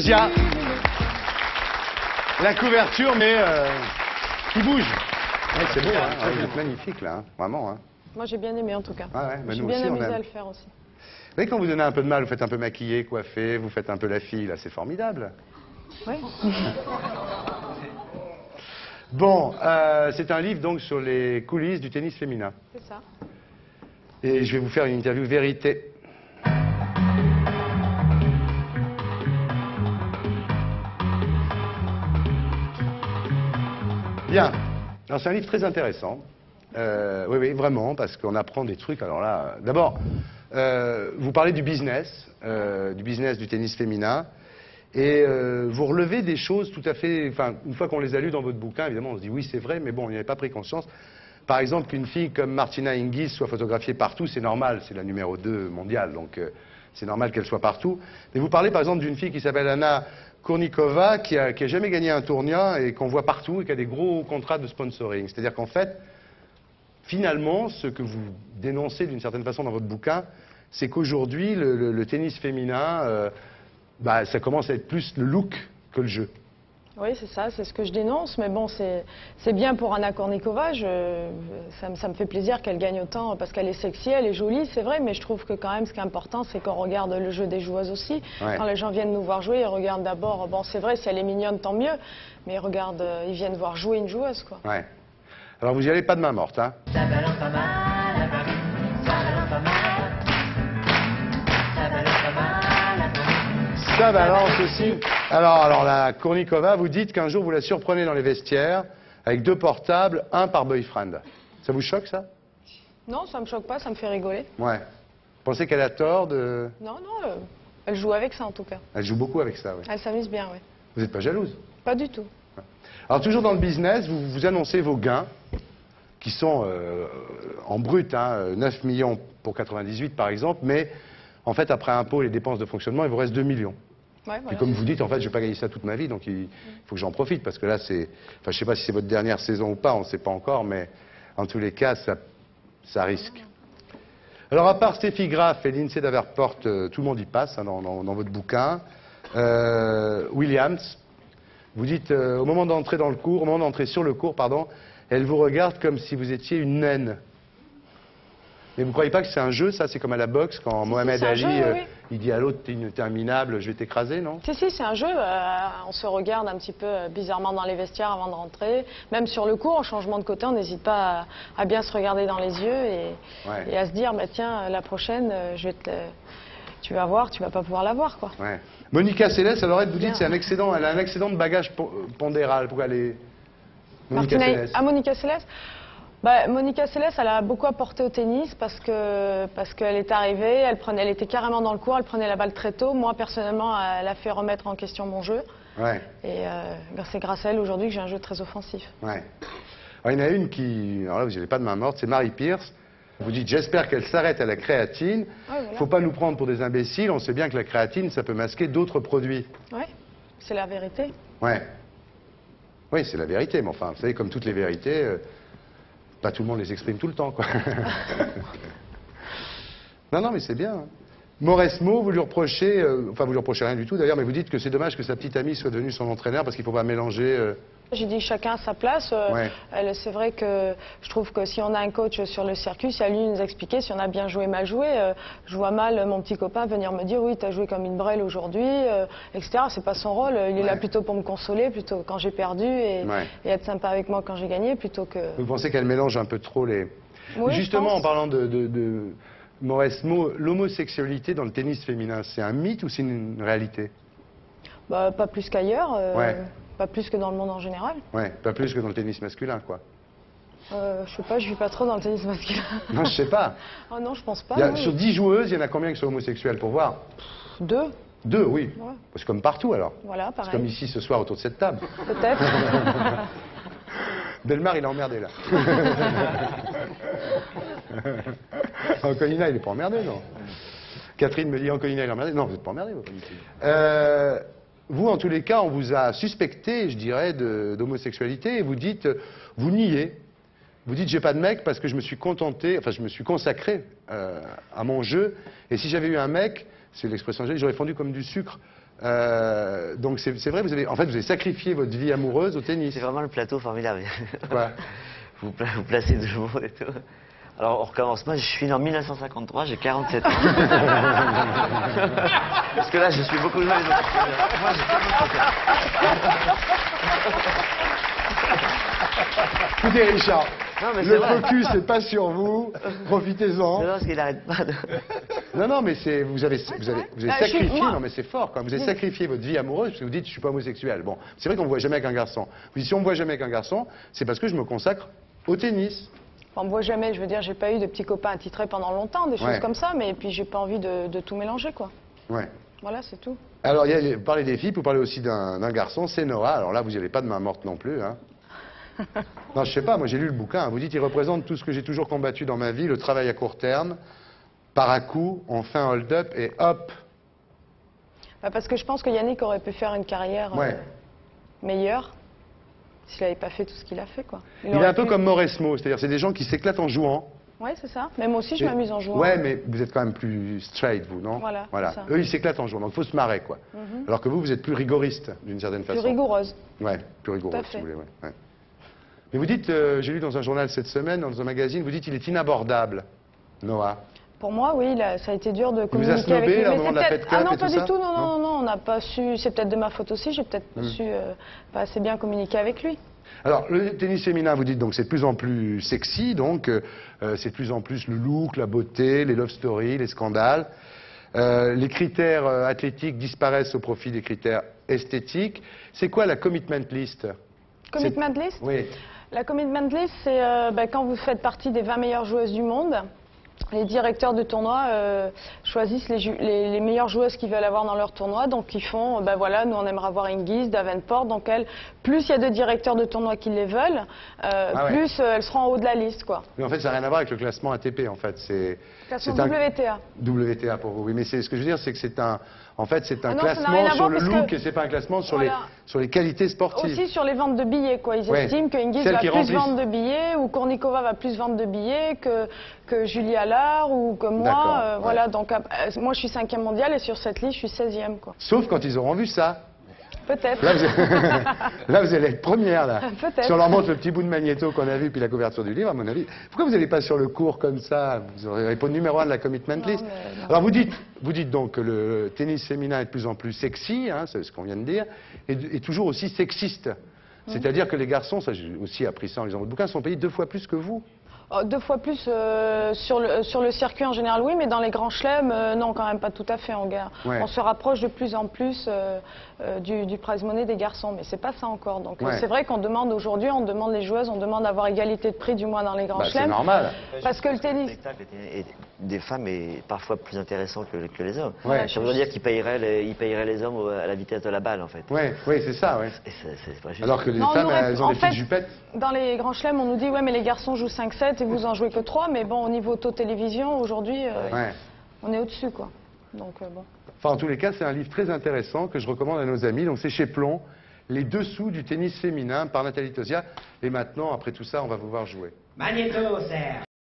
Zia. La couverture, mais qui bouge. Ouais, c'est beau, hein. Vous êtes magnifique, là, hein. Vraiment. Hein. Moi, j'ai bien aimé, en tout cas. Ah ouais, je suis bien amusée à le faire aussi. Vous voyez, quand vous donnez un peu de mal, vous faites un peu maquiller, coiffer, vous faites un peu la fille, là, c'est formidable. Oui. Bon, c'est un livre, donc, sur les coulisses du tennis féminin. C'est ça. Et je vais vous faire une interview vérité. Bien. Alors, c'est un livre très intéressant. Oui, oui, vraiment, parce qu'on apprend des trucs. Alors là, d'abord, vous parlez du business du tennis féminin, et vous relevez des choses tout à fait... Enfin, une fois qu'on les a lues dans votre bouquin, évidemment, on se dit oui, c'est vrai, mais bon, on n'y avait pas pris conscience. Par exemple, qu'une fille comme Martina Hingis soit photographiée partout, c'est normal, c'est la numéro 2 mondiale, donc c'est normal qu'elle soit partout. Mais vous parlez par exemple d'une fille qui s'appelle Anna Kournikova, qui a jamais gagné un tournoi et qu'on voit partout et qui a des gros contrats de sponsoring. C'est-à-dire qu'en fait, finalement, ce que vous dénoncez d'une certaine façon dans votre bouquin, c'est qu'aujourd'hui, le tennis féminin, ça commence à être plus le look que le jeu. Oui, c'est ça, c'est ce que je dénonce, mais bon, c'est bien pour Anna Kournikova, ça me fait plaisir qu'elle gagne autant, parce qu'elle est sexy, elle est jolie, c'est vrai, mais je trouve que quand même, ce qui est important, c'est qu'on regarde le jeu des joueuses aussi. Ouais. Quand les gens viennent nous voir jouer, ils regardent d'abord, bon, c'est vrai, si elle est mignonne, tant mieux, mais ils viennent voir jouer une joueuse, quoi. Ouais. Alors, vous y allez pas de main morte, hein? Ça balance pas mal, ça balance aussi. Alors la Kournikova, vous dites qu'un jour vous la surprenez dans les vestiaires avec 2 portables, un par boyfriend. Ça vous choque, ça? Non, ça me choque pas, ça me fait rigoler. Ouais. Vous pensez qu'elle a tort de... Non, elle joue avec ça en tout cas. Elle joue beaucoup avec ça, oui. Elle s'amuse bien, oui. Vous n'êtes pas jalouse? Pas du tout. Ouais. Alors toujours dans le business, vous annoncez vos gains, qui sont en brut, hein, 9 millions pour 98 par exemple, mais en fait après impôts et les dépenses de fonctionnement, il vous reste 2 millions. Ouais, voilà. Et comme vous dites, en fait, je ne vais pas gagner ça toute ma vie, donc il faut que j'en profite, parce que là, c'est... Enfin, je ne sais pas si c'est votre dernière saison ou pas, on ne sait pas encore, mais en tous les cas, ça risque. Alors, à part Steffi Graf et Lindsay Davenport, tout le monde y passe, hein, dans votre bouquin. Williams, vous dites, au moment d'entrer sur le court, pardon, elle vous regarde comme si vous étiez une naine. Mais vous ne croyez pas que c'est un jeu, ça? C'est comme à la boxe, quand Mohamed Ali, oui. Il dit à l'autre, t'es interminable, je vais t'écraser, non? Si, c'est un jeu. On se regarde un petit peu bizarrement dans les vestiaires avant de rentrer. Même sur le court, en changement de côté, on n'hésite pas à bien se regarder dans les yeux et à se dire, bah, tiens, la prochaine, tu vas voir, tu vas pas pouvoir la voir, quoi. Ouais. Monica Seles, alors vous dites, elle a un excédent de bagage pondéral. Pourquoi elle est... Monica Seles Monica Seles, elle a beaucoup apporté au tennis parce qu'elle est arrivée, elle était carrément dans le court, elle prenait la balle très tôt. Moi, personnellement, elle a fait remettre en question mon jeu. Ouais. Et c'est grâce à elle aujourd'hui que j'ai un jeu très offensif. Ouais. Alors, il y en a une qui, alors là, vous n'avez pas de main morte, c'est Marie Pierce. Vous dites, j'espère qu'elle s'arrête à la créatine. Il ne faut pas nous prendre pour des imbéciles. On sait bien que la créatine, ça peut masquer d'autres produits. Oui, c'est la vérité. Ouais. Oui, c'est la vérité, mais enfin, vous savez, comme toutes les vérités... Pas tout le monde les exprime tout le temps, quoi. Non, mais c'est bien. Hein. Mauresmo, vous lui reprochez, enfin vous lui reprochez rien du tout d'ailleurs, mais vous dites que c'est dommage que sa petite amie soit devenue son entraîneur parce qu'il ne faut pas mélanger... J'ai dit chacun à sa place. Ouais. C'est vrai que je trouve que si on a un coach sur le circuit, c'est à lui de nous expliquer si on a bien joué, mal joué. Je vois mal mon petit copain venir me dire oui, tu as joué comme une brêle aujourd'hui, etc. C'est pas son rôle. Il est là plutôt pour me consoler, plutôt quand j'ai perdu et être sympa avec moi quand j'ai gagné, plutôt que... Vous pensez qu'elle mélange un peu trop les... Oui, justement, en parlant de Mauresmo, l'homosexualité dans le tennis féminin, c'est un mythe ou c'est une réalité? Pas plus qu'ailleurs. Pas plus que dans le monde en général. Ouais, pas plus que dans le tennis masculin, quoi. Je sais pas, je vis pas trop dans le tennis masculin. Non, je sais pas. Oh non, je pense pas. Sur 10 joueuses, il y en a combien qui sont homosexuelles, pour voir? 2. 2, oui. Ouais. C'est comme partout, alors. Voilà, pareil. C'est comme ici, ce soir, autour de cette table. Peut-être. Belmar, il est emmerdé, là. Anconina, il est pas emmerdé, non? Catherine me dit, Anconina, il est emmerdé. Non, vous n'êtes pas emmerdé, vous, pas du tout. Vous, en tous les cas, on vous a suspecté, je dirais, d'homosexualité, et vous dites, vous niez. Vous dites, j'ai pas de mec parce que je me suis contenté, enfin, je me suis consacré à mon jeu, et si j'avais eu un mec, c'est l'expression que j'ai, j'aurais fondu comme du sucre Donc c'est vrai, en fait, vous avez sacrifié votre vie amoureuse au tennis. C'est vraiment le plateau formidable. Quoi? Vous placez deux mots et tout. Alors on recommence. Moi je suis né en 1953, j'ai 47 ans. Parce que là je suis beaucoup joué les autres. Moi j'ai 47 ans. Écoutez, Richard, Non, mais c'est le vrai. focus n'est pas sur vous. Profitez-en. C'est parce qu'il n'arrête pas de... Non, mais vous avez sacrifié. moi- Non, mais c'est fort, quand même. Vous avez sacrifié votre vie amoureuse parce que vous dites, je suis pas homosexuel. Bon, c'est vrai qu'on ne voit jamais avec un garçon. Vous dites, si on me voit jamais avec un garçon, c'est parce que je me consacre au tennis. Enfin, moi jamais, je veux dire, j'ai pas eu de petits copains attitrés pendant longtemps, des choses Ouais. comme ça, mais puis j'ai pas envie de tout mélanger, quoi. Ouais. Voilà, c'est tout. Alors, vous parlez des filles, vous parlez aussi d'un garçon, c'est Noah. Alors là, vous n'y allez pas de main morte non plus, hein. Non, je sais pas, moi j'ai lu le bouquin. Vous dites, il représente tout ce que j'ai toujours combattu dans ma vie, le travail à court terme, par à coup, on fait un hold-up et hop. Bah, parce que je pense que Yannick aurait pu faire une carrière Ouais. meilleure s'il n'avait pas fait tout ce qu'il a fait, quoi. Il est aurait un peu pu- comme Mauresmo, c'est-à-dire c'est des gens qui s'éclatent en jouant. Ouais, c'est ça. Mais moi aussi, je Et- m'amuse en jouant. Ouais, mais vous êtes quand même plus straight, vous, non? Voilà, c'est ça. Eux, ils s'éclatent en jouant, donc il faut se marrer, quoi. Alors que vous êtes plus rigoriste, d'une certaine Plus façon. rigoureuse. Ouais, plus rigoureux, Tout à si fait. vous voulez, ouais. Ouais. Mais vous dites, j'ai lu dans un journal cette semaine, dans un magazine, vous dites il est inabordable, Noah. Pour moi, oui, ça a été dur de vous a communiquer snobé, avec lui. là, au Mais moment c'est de la peut-être- Fed Cup Ah non, et pas tout du ça tout. Non, Non on n'a pas su. C'est peut-être de ma faute aussi. J'ai peut-être pas su pas assez bien communiquer avec lui. Alors, le tennis féminin, vous dites donc c'est de plus en plus sexy, donc c'est de plus en plus le look, la beauté, les love stories, les scandales. Les critères athlétiques disparaissent au profit des critères esthétiques. C'est quoi la commitment list? Commitment list. Oui. La commitment list, c'est quand vous faites partie des 20 meilleures joueuses du monde. Les directeurs de tournoi choisissent les meilleures joueuses qu'ils veulent avoir dans leur tournoi. Donc ils font, voilà, nous on aimerait avoir Hingis, Davenport. Donc plus il y a de directeurs de tournoi qui les veulent, ouais. plus elles seront en haut de la liste, quoi. Mais en fait, ça n'a rien à voir avec le classement ATP, en fait. Classement c'est un WTA. WTA pour vous. Oui, mais ce que je veux dire, c'est que c'est un Ah non, ça n'a rien classement à sur voir le parce look que- et c'est pas un classement sur, Voilà. sur les qualités sportives. Aussi sur les ventes de billets, quoi. Ils Ouais. estiment que Hingis Celles va qui plus remplissent. vendre de billets, ou Kornikova va plus vendre de billets que Julie Allard, ou que moi. D'accord, ouais. Voilà, donc moi je suis 5e mondiale et sur cette liste je suis 16e, quoi. Sauf quand ils auront vu ça. Peut-être. Là, là, vous allez être première, là. Peut-être. Si on leur montre le petit bout de magnéto qu'on a vu, puis la couverture du livre, à mon avis. Pourquoi vous n'allez pas sur le cours comme ça? Vous aurez pas numéro 1 de la commitment Non, list. mais non. Alors, vous dites donc que le tennis féminin est de plus en plus sexy, hein, c'est ce qu'on vient de dire, et toujours aussi sexiste. C'est-à-dire que les garçons, ça j'ai aussi appris ça en lisant votre bouquin, sont payés 2 fois plus que vous. 2 fois plus sur le circuit en général, oui, mais dans les grands chelems, non, quand même pas tout à fait. Ouais. On se rapproche de plus en plus du prize money des garçons, mais c'est pas ça encore. Donc Ouais. c'est vrai qu'on demande aujourd'hui, on demande les joueuses, on demande d'avoir égalité de prix du moins dans les grands Bah, c'est chelems. normal. Parce que le Le tennis. spectacle des femmes est parfois plus intéressant que les hommes. Ouais. Ça veut dire qu'ils payeraient les hommes à la vitesse de la balle, en fait. Oui, c'est ça, ouais. Et c'est pas juste. Alors que les Non, femmes, nous, elles ont en des petites fait, jupettes. Dans les grands chelems, on nous dit ouais, mais les garçons jouent 5-7 et vous en jouez que 3. Mais bon, au niveau taux télévision, aujourd'hui, Ouais. on est au-dessus, quoi. Donc bon. Enfin, en tous les cas, c'est un livre très intéressant que je recommande à nos amis. Donc, c'est chez Plomb, Les dessous du tennis féminin par Nathalie Tosia. Et maintenant, après tout ça, on va vous voir jouer. Magnéto, Serge.